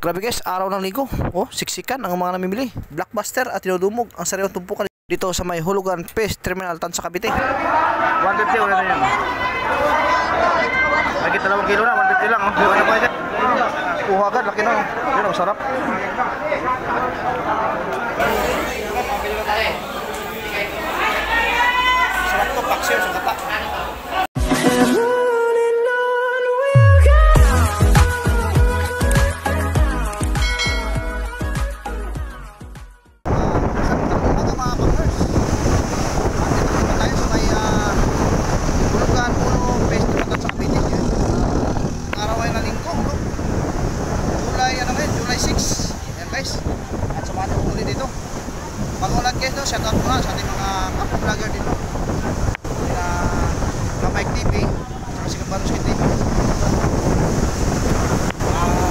Grabe guys, araw ng linggo. Oh, siksikan ang mga namimili. Blockbuster at tinudumog ang sariwang tumpukan dito sa may Hulugan Fish Terminal Tansa Cavite. 150 ulit na yan. Lagi 2 kilo na, 150 lang. Oh. Ano pa yan? Kuha agad, laki na. Yun, masarap. Sarap to, paksiw sa kata. Shout out muna sa ating mga vlogger dito na Mike TV at si Kabaruski TV.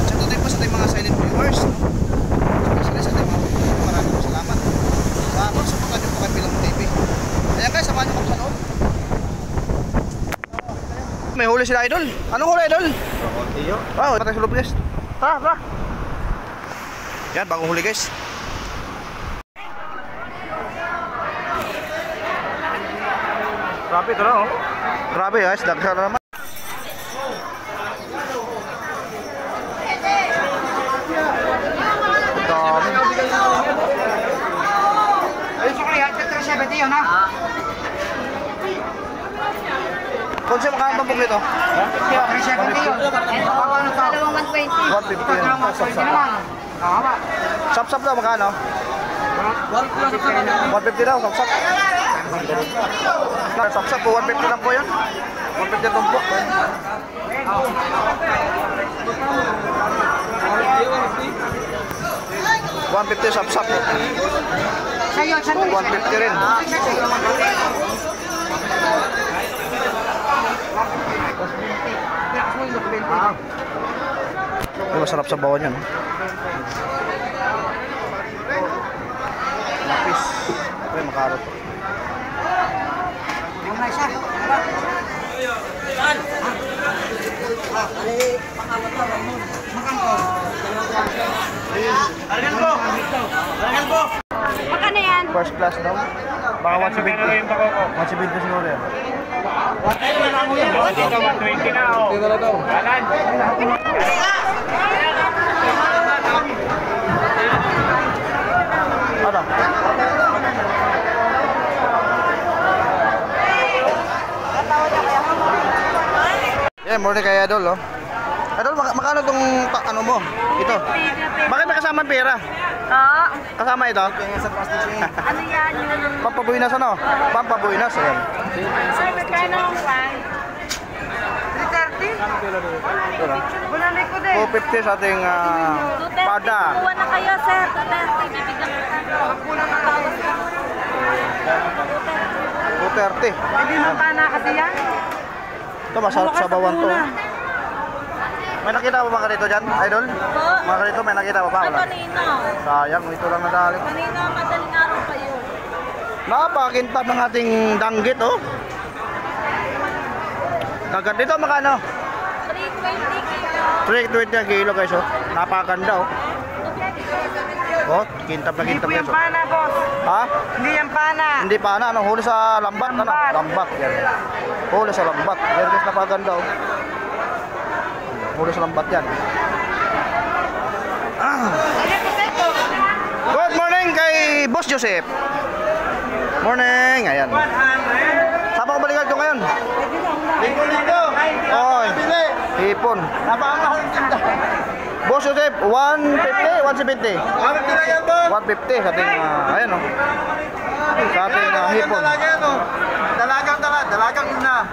Shout out din po sa ating mga silent viewers, especially sa ating mga viewers. Maraming salamat sa pagsuporta nyo po kay Pilong TV. Ayan guys, samahan nyo kami sa loob. May huli sila idol. Anong huli idol? Wow, patay sa loob guys. Tara. Yan, bagong huli guys. Grabe ito na oh. Grabe guys, dagsa na naman. Dami. Ayun sa kaya, 370 yun ha? Kung siya makakang bambog nito? 370 yun. Ano to? 150 yun. Sap-sap daw makano? 150 daw, sap-sap. Sap-sap po, 150 lang po yan. 150 ang tumpok. 150 sap-sap. 150 rin. Masarap sa bawang yan. Lapis. Ito yung makarot. Magkano yan? First class daw. Baka 170. 170 siguro yan. Dito 120 na oh. Dito na daw. Kanan. Ano? Yeah, morning kay Idol, oh. Idol, makano tong ano mo? Ito. Bakit may kasama pera? Oo. Kasama ito? Ano yan? Pampabuinas ano? Pampabuinas, ayan. Ay, magkano ang pan? 330? Ito na. Bulanay ko din. 250 sa ating pada. Kuha na kayo, sir. 230. Bibigyan kita. Kulang ang tawas na. 230. Hindi mo pa na kasi yan? Ito, masarap sa bawan to. May nakita pa ba ka dito dyan, Idol? Po? Mga ka dito, may nakita pa ba? Ano Wala. kanino? Sayang, ito lang nadali. Kanino madaling araw kayo? Napakintab ng ating danggit, oh. Kagat dito, makano? 320 kilo. 320 ang kilo guys, oh. Napakaganda, oh. Oh, kintab na kintab guys, oh. Pana, boss. Ha? Hindi yan pana. Hindi pa na, ano? Huli sa lambat, ano? Lambat, yan. Huli sa lambat. Yan guys, napakaganda, oh. Huli sa lambat yan. Good morning kay Boss Joseph. Morning, ayan. Saan pa ko balikan ito ngayon? Linggo. Oy, hipon. Napakahal tinda. Boss Joseph, 150, 170. 150 sa ating, ayan o. Sa ating hipon. Dalagang ina.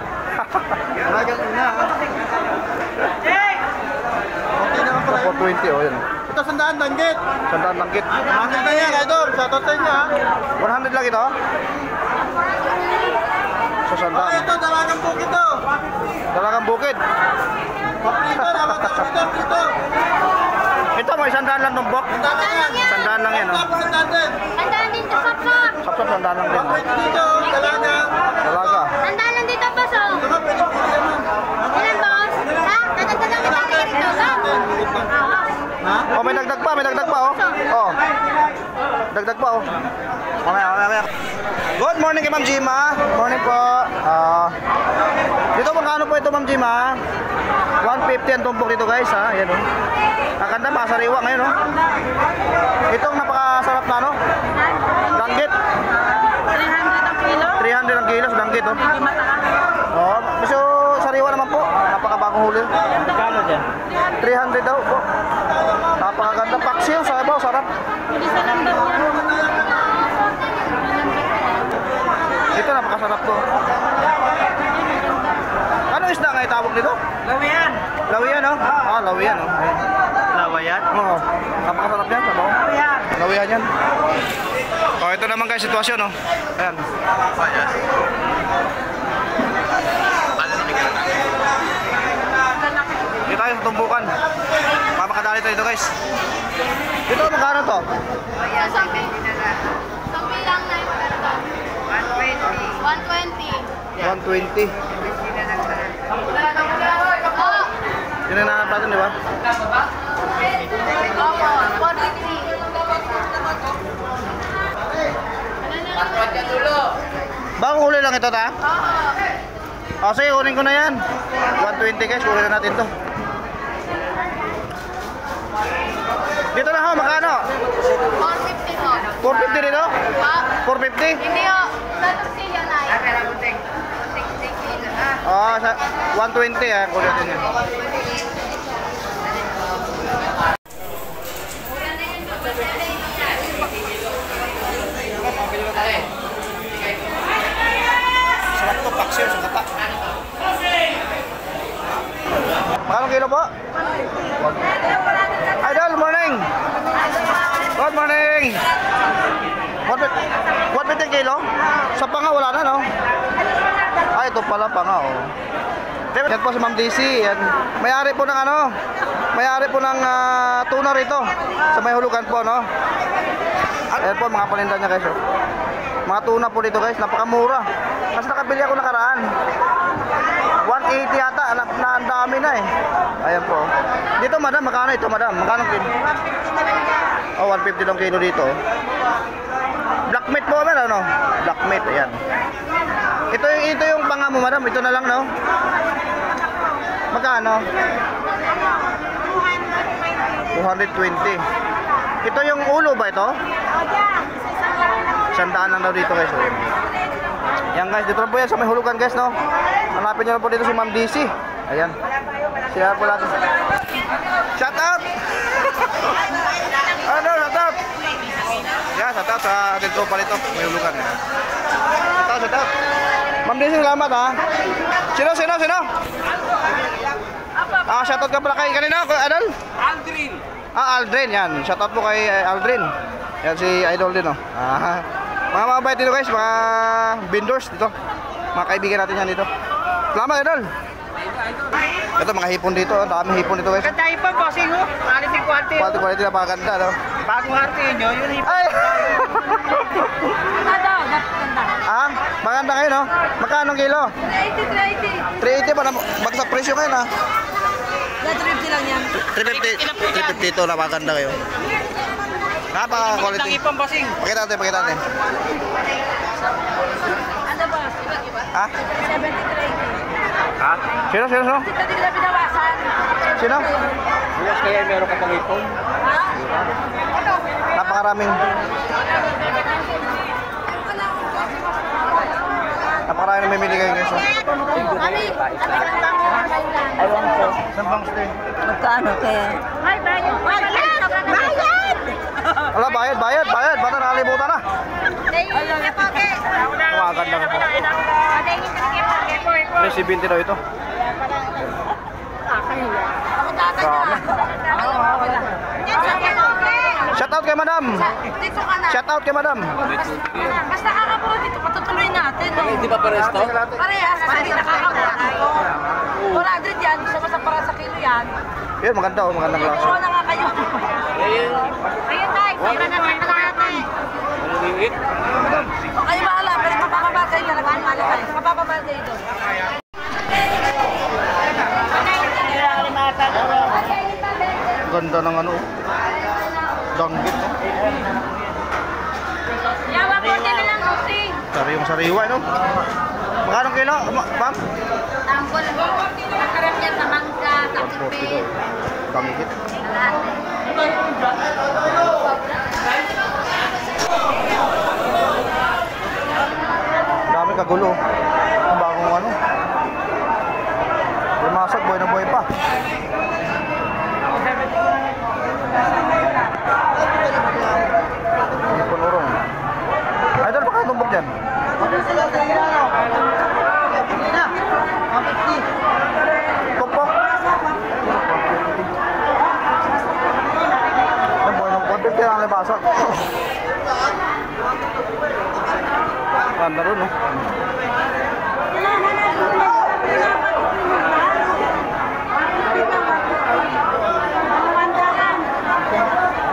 Dalagang ina. Okay naman pala. 420 o, yan. Ito sandaan danggit. Sandaan langgit. Bakit na yan, idol? Sa total niya. 100 lang ito. Sa sandaan. Ito, dalagang bukid to. Dalagang bukid. Paprito, dito. Ito, may sandaan lang tumbok. Sandaan lang yan, o. Sandaan din. Tandaan din to, Sapsap. Sapsap, sandaan lang din. Pwede dito, dalaga. Dalaga. Tandaan lang dito, boss, oh. Ito, pwede pili mo. Ilan, boss? Ha? Tandaan lang kita rito, ha? Oo. Ha? Oh, Oh, may dagdag pa, oh. Oh. Dagdag pa, oh. Mamaya. Good morning kay Ma'am Jima. Morning po. Dito magkano po ito, Ma'am Jima? 150 ang tumpok dito, guys, ha. Ayan, oh. Ang ganda, masariwa ngayon, oh. Itong napakasarap na, ano? Danggit. 300 ang kilo. 300 ang kilo sa danggit, oh. Hindi mataas. Oh, so sariwa naman po. Napakabagong huli. Kano dyan? 300 daw po. Napakaganda. Paksiw, sabaw, sarap. Hindi sa lambat yan. Ito napakasarap to. Ano isda nga itawag nito? Lawian. Lawian, oh. Ah, lawian, oh. Ayan. Lawayan? Oo. Napakasarap yan, sabaw. Lawian. Lawian yan. Oh, ito naman guys, sitwasyon, oh. Ayan. Dito tayo sa tumbukan. Pamakadali tayo dito, guys. Dito, magkano to? Sampi lang na yung maganda. 120. 120. Oh, Yun ang nanap natin, di ba? opo, 450. Bagong huli lang ito, ta? Oo. O, sige, kunin ko na yan. 120 guys, kunin na natin to. Dito na ho, magkano? 450 ho. 450 dito? Ha? 450? Hindi ho. Sa Torsilyo na yun. Oo, 120 ha, kunin natin yan. Sarap to, paksiw sa kata. Magkano kilo po? Idol, morning! Good morning! 150 kilo? Sa panga wala na, no? Ay, ito pala panga, oh. Yan po si Ma'am Daisy. Yan. May-ari po ng ano? May-ari po ng tuna rito. Sa may hulugan po, no? Ayan po, mga paninda niya guys, oh. Mga tuna po dito guys, napakamura. Mas nakabili ako nakaraan. 180 yata, na ang dami na eh. Ayan po. Dito madam, magkano ito madam? Magkano kilo? Oh, 150 lang kilo dito. Black meat po ba, ano? Black meat, ayan. Ito yung panga mo madam, ito na lang, no? Magkano? 220. Ito yung ulo ba ito? Sandaan lang daw dito guys. Yan guys, dito lang po yan sa may hulugan guys, no? Hanapin nyo lang po dito si Ma'am DC. Ayan. Siya po natin. Shout out! Ano, shout out! Yan, shout out sa dito pa nito. May hulugan. Shout out. Ma'am DC, salamat ha. Sino? Shout out ka pala kay kanina, Adol? Aldrin. Aldrin, yan. Shout out po kay Aldrin. Yan si Idol din, oh. Mga mabait dito guys, mga vendors dito. Mga kaibigan natin yan dito. Salamat, Idol. Ito mga hipon dito, ang daming hipon dito guys. Ganda ipon, bossing ho. Quality. Quality napakaganda, no? Bagong arte nyo, yun ipon. Ay! Ganda daw, ganda. Maganda kayo, no? Magkano kilo? 380. 380 pa na, bagsak presyo kayo na. 350 lang yan. 350 ito, napakaganda kayo. Napaka-quality. ipon, bossing. Pakita natin. Ano ba? Ha? 73. Ha? Sino? Dito nila binawasan. Sino? Bukas kaya meron ka pang ipon? Ha? Napakaraming namimili kayo guys. Kami, Sambang stay. magkano kaya? Ay, bayad! Bayad! Wala, bayad. Bata nakalimutan na. Maganda ka po. 370 daw ito. Shout out kay madam. Dito ka na. Shout out kay madam. Mas nakakabuo dito, patutuloy natin. Hindi ba pares to? Parehas, hindi nakakabuo. 400 yan, gusto mo sa para sa kilo yan. Yun, maganda oh, magandang klase. Oo na nga kayo. Ayun tayo, pira na tayo natin. O kayo bahala, pero mapapabagay talaga ang malakay. Mapapabagay ito. Ganda ng ano. Danggit, no? Yawa po nila lang susing. Sariwang sariwa, no? Magkano kilo, ma'am? Tanggol po. Karamihan sa mangga, kape. Danggit. Dami kagulo. Ang bagong ano. Lumasag, buhay na buhay pa. Hindi po nurong. Idol, baka tumbok dyan. Tumpok. Ang buhay ng 150 lang libasag. Ganda rin, no?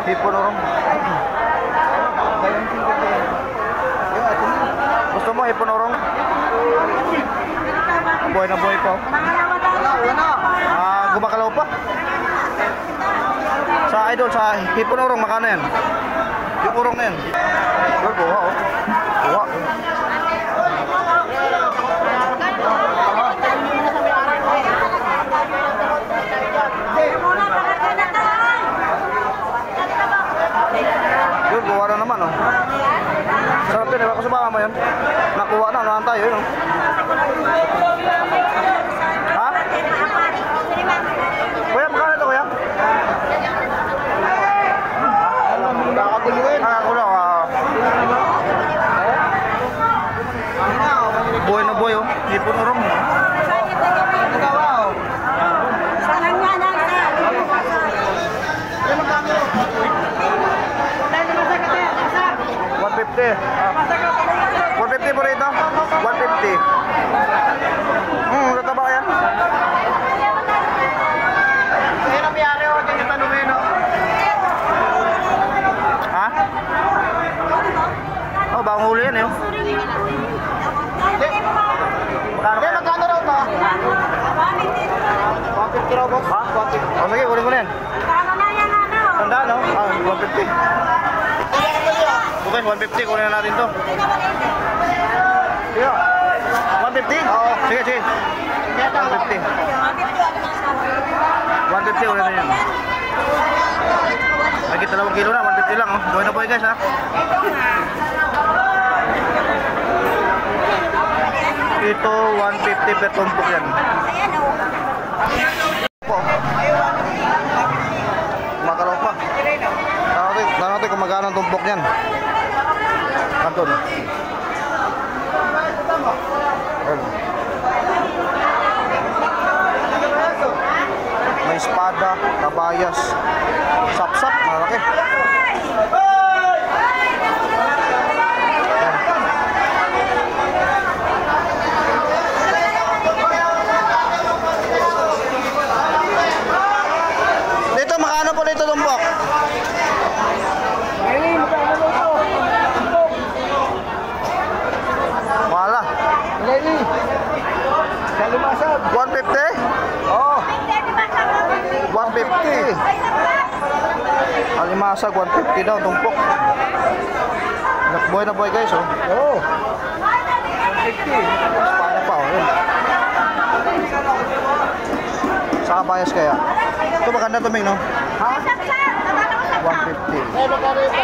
Hipon orong. Gusto mo hipon orong? Buhay na buhay pa. Gumakalaw pa. Sa idol, sa hipon orong, makano yan? Yung urong na yan. Good, buha, oh. Buha. Yun, buha na naman, oh. Sarap yun, iba ko sa baka mo yan. Nakuha na, nahan tayo, yun, oh. Ha? Kuya, magkano ito, kuya? Nakakulaw, buhay na buhay, oh. Hipon urong. Sana nga na. 150. 150 po rito. 150. Tataba yan. Kaya na mayari ako dyan yung tanumeno. Ha? Oh, bagong huli yan, eh. Oh. Magkano? Magkano raw to? 150 raw, boss. Ha? 150. Oh, sige, kunin ko na yan. Tandaan, no? 150. Okay, 150. Kunin na natin to. Sige. 150? Oo. Sige, sige. 150. 150 kunin na yan. Nagkita 2 kilo na, 150 lang, oh. Buhay na buhay, guys, ha? Ito, 150 per tumpok yan. Po. Makalaw pa. Tanong natin kung magkano ang tumpok yan. Kanton. May espada, kabayas, sapsap, malaki. Dito, makano po dito tumpok? Wala. Lady, Kalimasag. 150? Oo. 150. Alimasag, 150 daw, tumpok. Buhay na buhay, guys, oh. Oo. 150. Espada pa, oh. Yun. Sa kabayas kaya. Ito maganda tuming, no? Ha? 150. Eh, magkano ito?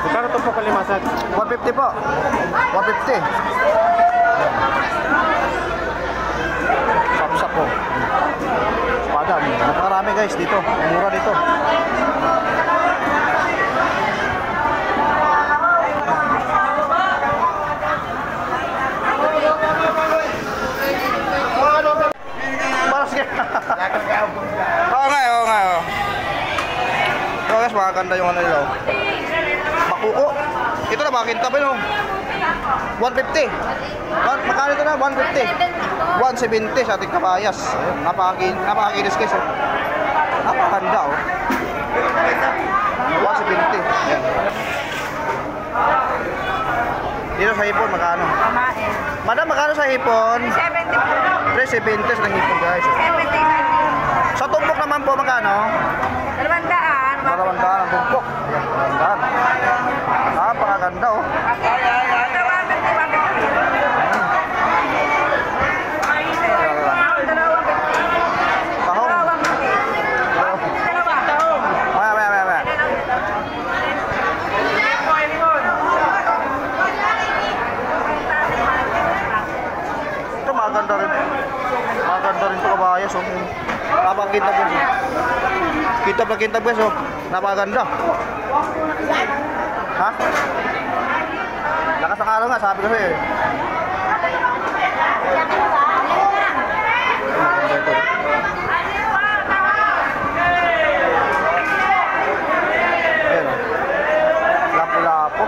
Magkano ito po Kalimasag? 150 po. 150. Sapsap po. Espada. Napakarami, guys, dito. Mura dito. Oo nga, oo nga. So guys, makakanda yung ano nila. Makuko. Ito na, makinta pa yun. 150. Makano ito na? 150. 170 sa ating kabayas. Napakakinis guys. Napakanda, oh. 170. Ayan. Dito sa hipon, magkano? Madam, magkano sa hipon? 370 sa hipon, guys. Sa tumpok naman naman po magkano? 200. 200 ang bumpok. Ayan, 200. Napakaganda oh. Tahong. Maya. Ito maganda rin. Maganda rin ito kabayas oh. Napakaganda po. Kita guys oh. Napakaganda. Ha? Lakas ng araw nga, sabi ko sa'yo eh. Ayan oh. Lapo-lapo.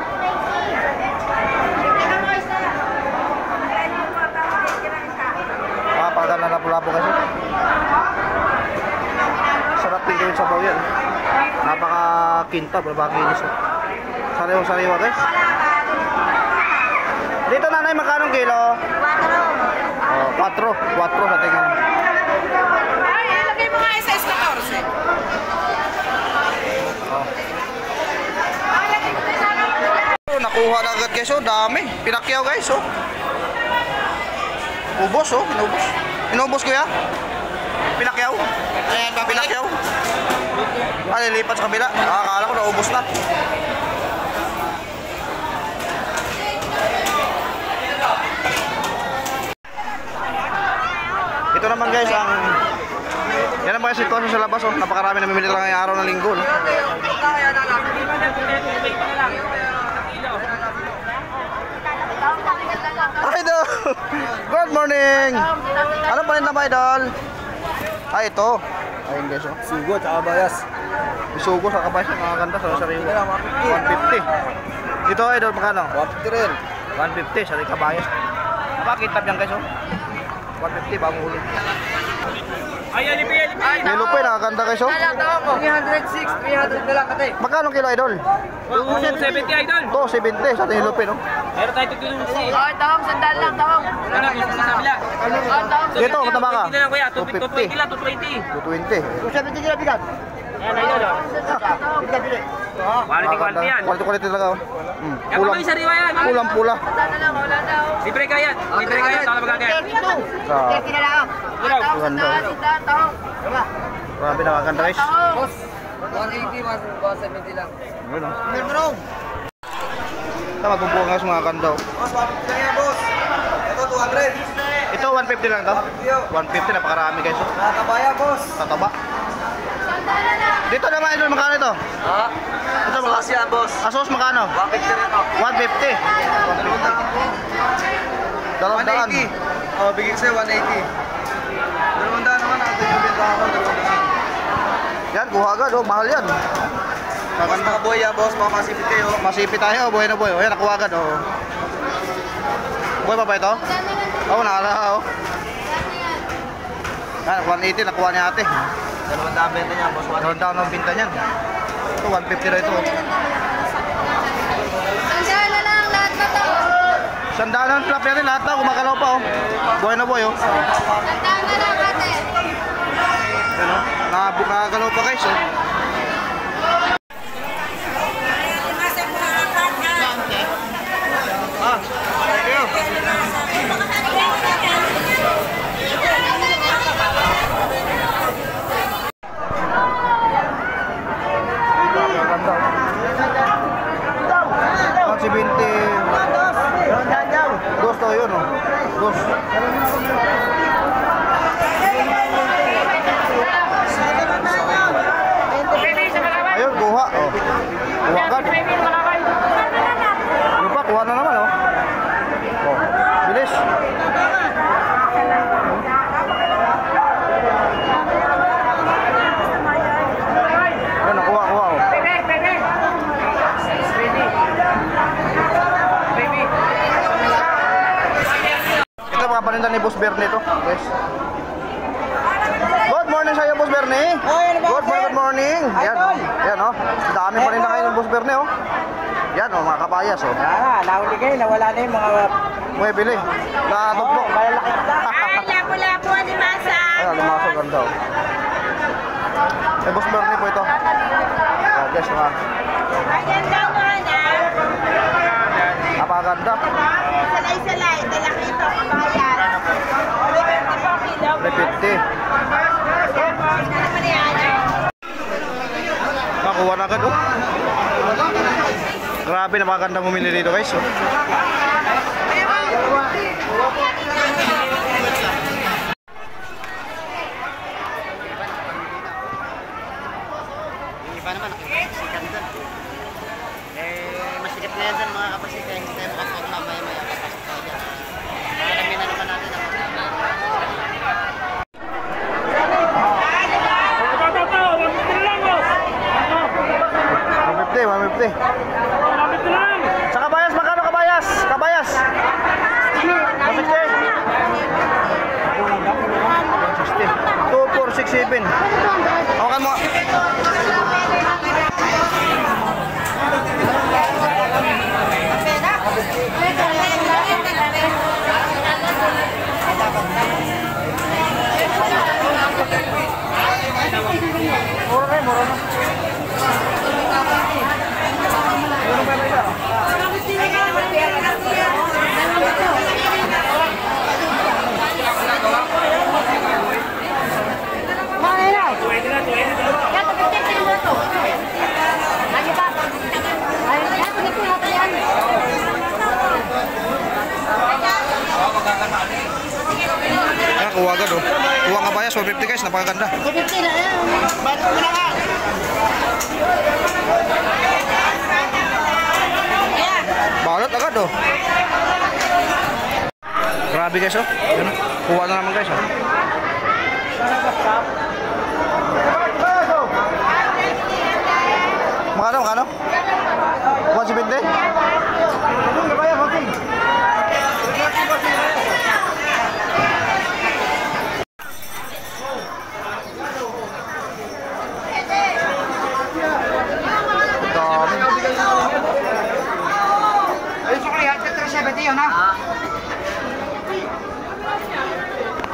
Napakaganda lapo-lapo kasi. Sarap din yung sabaw yan. Napaka-kintab, napaka-kinis oh. Sariwa guys. Dito nanay, magkano kilo? 4. Oh, 4 sa tingin. Ay, ilagay mo nga sa 14. Oh. Nakuha na agad guys oh, dami. Pinakyaw guys oh. Ubos oh, inubos. Inubos ko ya? Pinakyaw? Ayan ba pinakyaw? Lilipat sa kabila. Akala ko naubos na. Ito naman guys ang yan naman yung sitwasyon sa labas oh. Napakarami namimili lang ngayong araw ng linggo no? Idol! Good morning! Ano pa rin na ba idol? Ay ito. Ayun guys oh. Sugo at kabayas. Isugo sa kabayas ang maganda sa sariwa. 150. Dito idol magkano? 150 rin. 150 sa kabayas. Napakitab yan guys oh. 150 bagong huli. Ay, alipi. Kilo pa nakakanda guys oh. 306, 300 na lang kate. Magkano kilo idol? 270 idol. Ito 70 sa Tinilupin oh. Meron tayo tutulong si. Oh, tawang sandal lang, tawang. Ano gusto sa kabila? Oh, tawang Dito mataba ka. 250 na lang kuya, 250 lang, 220. 220. 270 kila bigat. Ayan idol oh. Bigat bili. Quality yan. Quality talaga oh. Yan pa may sariwa yan. Pulang-pula. Wala na lang, wala na. Libre ka yan. Libre ka yan. Tawag magagaya. Sa Tawang sandal, sandal, tawang. grabe nakakanda guys. Tawang. 180 mas 170 lang. Yun oh. Ito magbubuo nga sa mga kanda oh. Boss, 150 lang yan, boss. Ito, 200. Ito 150 lang to. 150 napakarami guys oh. Nakakabaya, boss. Tataba. Dito naman idol magkano ito? Ha? Ito mga Boss yan, boss. asos magkano? 150 rin ako. 150. 200. 180. Oh, bigay ko sa'yo, 180. 200 naman natin yung benta ako, 200. Yan, kuha agad oh, mahal yan. Boss, mga boy yan, boss. Mga masipit kayo. Masipit tayo, buhay na buhay. O yan, nakuha agad oh. Buhay pa ba ito? Oo, nakala oh. Yan, 180 nakuha ni ate. 200 benta niya, boss. 180. 200 ang binta niyan. Ito, 150 na ito. Sandal na lang, lahat na to. Sandaan ang flap natin, lahat na, gumagalaw pa oh. Buhay na buhay oh. Sandal na lang, ate. Yan oh, nakagalaw pa guys oh. Ah, thank you. Si Binti. Dos to yun oh. Dos. Ayun, kuha oh. Kuha agad. Yung pa, kuha na naman oh. Oh, bilis. Ayun, nakuha oh. Ito mga paninda ni Boss Bernie to, guys. Good morning sa iyo, Boss Bernie. Good morning. Yan oh. Yan oh. Dami paninda kayo ng Boss Bernie oh. Yan oh, mga kapayas oh. Nahuli kayo, nawala na yung mga Bili. Natuplok. malalaki na. Ay, lapo-lapo, di masa. Ay, lumaso ganda oh. Kay Boss Bernie po ito. Oh, guys, naman. Maganda mo na. Napakaganda. Salay-salay. Dalaki ito. Kabayan. 350 kilo. 350. Ano yan? Nakuha na agad, oh. Grabe, napakaganda bumili dito, guys, oh. Iba naman, nakikisikan doon. Masikat na yan doon mga kapasika. Hindi tayo makapag na maya-maya. Kapasok tayo dyan. Alamin na naman natin ako. 150. Sa kabayas, magkano kabayas? Kabayas? 160. 2467. Hawakan mo. Mura na. Ayan, kuha agad, oh. Kuha nga bayas, 150 guys, napakaganda. 150 na yan. Ba't mo na nga? Balot agad, oh. Grabe guys, oh. Ayan, kuha na naman guys, oh. Makano? 170?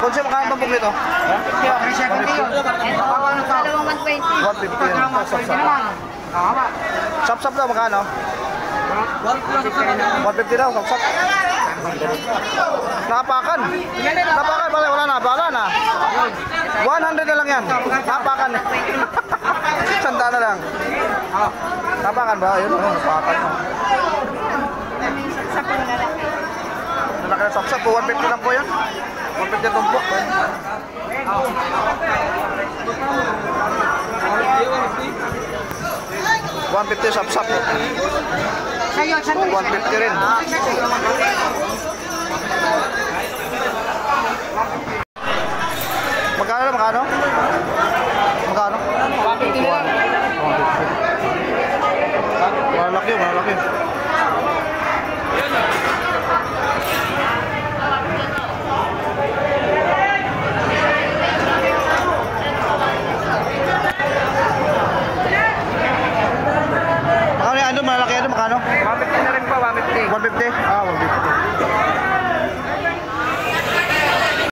Kung siya makakang bambok nito? Dalawang 120. 150 yan. Sap-sap daw, magkano? 150 daw, sap-sap. Napakan. Napakan, wala na. 100 na lang yan. Napakan. Sanda na lang. Napakan ba? Ayun, napakan. Lalaki na sap-sap, 150 lang po yan. 150 ang tumpok. 150 sap-sap. 150 rin. Magkano?